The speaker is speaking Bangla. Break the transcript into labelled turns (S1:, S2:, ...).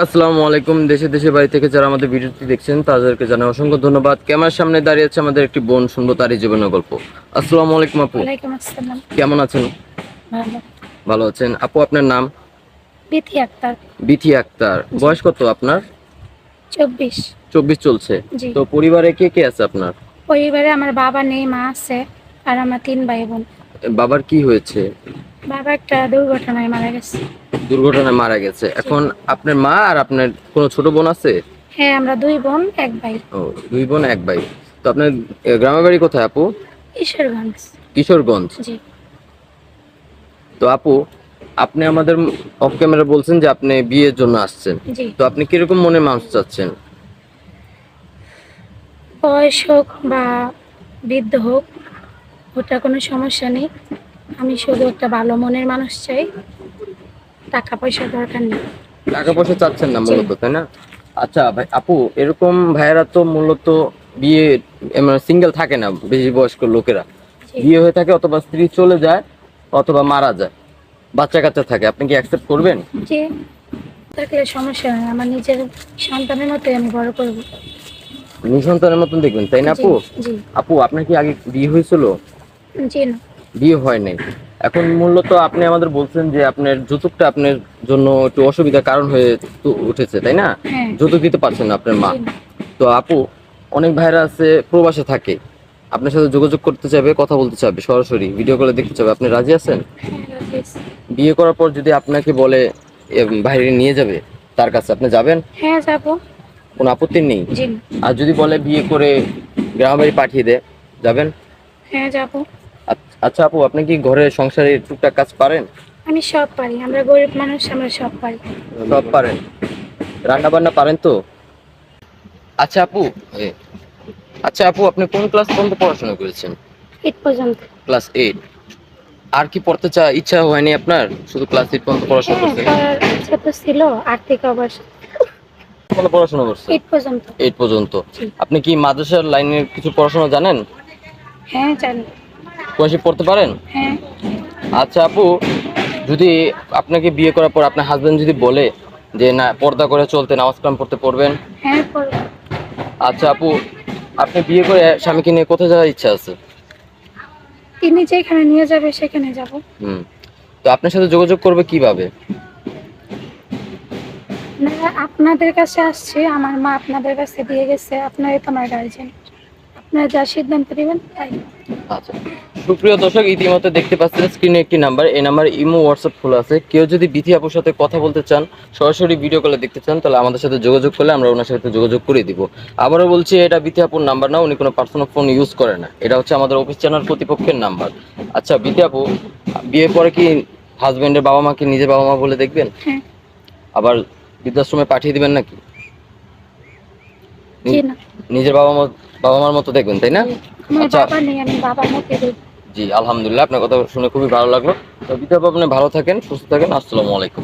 S1: আসসালামু আলাইকুম। দেশে দেশে বাড়ি থেকে যারা আমাদের ভিডিওটি দেখছেন তাদেরকে জানাই অসংখ্য ধন্যবাদ। ক্যামেরার সামনে দাঁড়িয়ে আছে আমাদের একটি বোন, শুনবো তারই জীবনের গল্প। আসসালামু আলাইকুম আপু,
S2: ওয়ালাইকুম আসসালাম।
S1: কেমন আছেন?
S2: ভালো।
S1: ভালো আছেন আপু? আপনার নাম?
S2: বিথি আক্তার।
S1: বিথি আক্তার।
S2: জি।
S1: বয়স কত আপনার?
S2: 24।
S1: 24 চলছে।
S2: জি।
S1: তো পরিবারে কে কে আছে আপনার?
S2: পরিবারে আমার বাবা নেই, মা আছে, আর আমরা 3 ভাই বোন।
S1: বাবার কি হয়েছে?
S2: বাবা একটা দুর্ঘটনায় মারা গেছে।
S1: দুর্ঘটনায় মারা গেছে।
S2: জি।
S1: এখন আপনার মা আর আপনার কোনো ছোট বোন আছে?
S2: হ্যাঁ, আমরা 2 বোন 1 ভাই।
S1: ও, 2 বোন 1 ভাই। তো আপনার গ্রামের বাড়ি কোথায় আপু?
S2: ঈশ্বরগঞ্জ।
S1: কিশোরগঞ্জ।
S2: জি।
S1: তো আপু, আপনি আমাদের অফ ক্যামেরা বলছেন যে আপনি বিয়ের জন্য আসছেন।
S2: জি।
S1: তো আপনি কিরকম মনে মানুষ চাচ্ছেন?
S2: বয়স হোক বা বৃদ্ধ হোক, ওটা কোনো সমস্যা নেই। আমি শুধু একটা ভালো মনের মানুষ চাই। টাকা পয়সার দরকার নেই।
S1: টাকা পয়সা চাচ্ছেন না
S2: জি।
S1: মূলত, তাই না? আচ্ছা ভাই, আপু এরকম ভাইয়েরা তো মূলত বিয়ে মানে সিঙ্গেল থাকে না, বেশি বয়স্ক লোকেরা
S2: জি।
S1: বিয়ে হয়ে থাকে অথবা স্ত্রী চলে যায় অথবা মারা যায়, বাচ্চা কাচ্চা থাকে। আপনি কি অ্যাকসেপ্ট করবেন?
S2: জি, থাকলে সমস্যা নেই। আমার নিজের সন্তানের মতোই আমি বড় করবো।
S1: নিঃসন্তানের মতন দেখবেন, তাই না
S2: জি।
S1: আপু?
S2: জি।
S1: আপু আপনার কি আগে বিয়ে হয়েছিল?
S2: জি না।
S1: বিয়ে হয় নাই। এখন মূলত আপনি আমাদের বলছেন যে আপনার যৌতুকটা আপনার জন্য একটু অসুবিধার কারণ হয়ে উঠেছে, তাই না?
S2: হ্যাঁ।
S1: যৌতুক দিতে পারছেন না আপনার মা।
S2: জি না।
S1: তো আপু, অনেক ভাইরা আছে প্রবাসে থাকে, আপনার সাথে যোগাযোগ করতে চাইবে, কথা বলতে চাইবে, সরাসরি ভিডিও কলে দেখতে চাইবে, আপনি রাজি আছেন?
S2: হ্যাঁ, রাজি আছি।
S1: বিয়ে করার পর যদি আপনাকে বলে বাইরে নিয়ে যাবে তার কাছে, আপনি যাবেন?
S2: হ্যাঁ, যাবো।
S1: কোনো আপত্তি নেই?
S2: জি না।
S1: আর যদি বলে বিয়ে করে গ্রামের বাড়ি পাঠিয়ে দেয়, যাবেন?
S2: হ্যাঁ, যাবো।
S1: আচ্ছা আপু, আপনি কি ঘরে সংসারে টুকটাক কাজ পারেন?
S2: আমি সব পারি। আমরা গরিব মানুষ, আমরা সব পারি।
S1: সব পারেন? রান্না বান্না পারেন তো? আচ্ছা আপু, এ, আচ্ছা আপু, আপনি কোন ক্লাস পর্যন্ত পড়াশোনা করেছেন?
S2: 8 পর্যন্ত।
S1: ক্লাস 8। আর কি পড়তে ইচ্ছা হয়নি আপনার? শুধু ক্লাস 8 পর্যন্ত পড়াশোনা
S2: হ্যাঁ,
S1: করছেন?
S2: পড়ার ইচ্ছা তো ছিল, আর্থিক অবশ্য।
S1: কোনো পড়াশোনা করছেন?
S2: 8 পর্যন্ত।
S1: 8 পর্যন্ত।
S2: জি।
S1: আপনি কি মাদ্রাসার লাইনের কিছু পড়াশোনা জানেন?
S2: হ্যাঁ, জানি।
S1: কোয়াশি পড়তে পারেন?
S2: হ্যাঁ।
S1: আচ্ছা আপু, যদি আপনাকে বিয়ে করার পর আপনার হাজবেন্ড যদি বলে যে না, পর্দা করে চলতে, নামাজ কালাম পড়তে, পড়বেন?
S2: হ্যাঁ, পড়বো।
S1: আচ্ছা আপু, আপনি বিয়ে করে স্বামীকে নিয়ে কোথায় যাওয়ার ইচ্ছা আছে?
S2: তিনি যেখানে নিয়ে যাবে সেখানে যাব।
S1: হুম। তো আপনার সাথে যোগাযোগ করবে কিভাবে?
S2: আপনারা আপনাদের কাছে আসছে, আমার মা আপনাদের কাছে দিয়ে গেছে। আপনারাই তো আমার গার্জিয়ান। আপনারা যা সিদ্ধান্ত নেবেন তাই।
S1: আচ্ছা, সুপ্রিয় দর্শক, ইতিমধ্যে দেখতে পাচ্ছেন স্ক্রিনে একটি নাম্বার, এই নাম্বারে ইমো হোয়াটসঅ্যাপ খোলা আছে। কেউ যদি বিথি আপুর সাথে কথা বলতে চান, সরাসরি ভিডিও কলে দেখতে চান, তাহলে আমাদের সাথে যোগাযোগ করলে আমরা ওনার সাথে যোগাযোগ করে দিব। আবারও বলছি, এটা বিথি আপুর নাম্বার না, উনি কোনো পার্সোনাল ফোন ইউজ করে না, এটা হচ্ছে আমাদের অফিস চ্যানেল কর্তৃপক্ষের নাম্বার। আচ্ছা বিথি আপু, বিয়ের পরে কি হাজবেন্ডের বাবা মাকে নিজের বাবা মা বলে দেখবেন?
S2: হ্যাঁ।
S1: আবার বৃদ্ধাশ্রমে পাঠিয়ে দিবেন নাকি?
S2: জি না।
S1: নিজের বাবা মার মতো দেখবেন, তাই না?
S2: জি। আমার
S1: আচ্ছা,
S2: বাবা নেই, আমি বাবার মতো দেখব।
S1: জি আলহামদুলিল্লাহ, আপনার কথা শুনে খুবই ভালো লাগলো। তো বিথি আপু, আপনি ভালো থাকেন, সুস্থ থাকেন। আসসালামু আলাইকুম।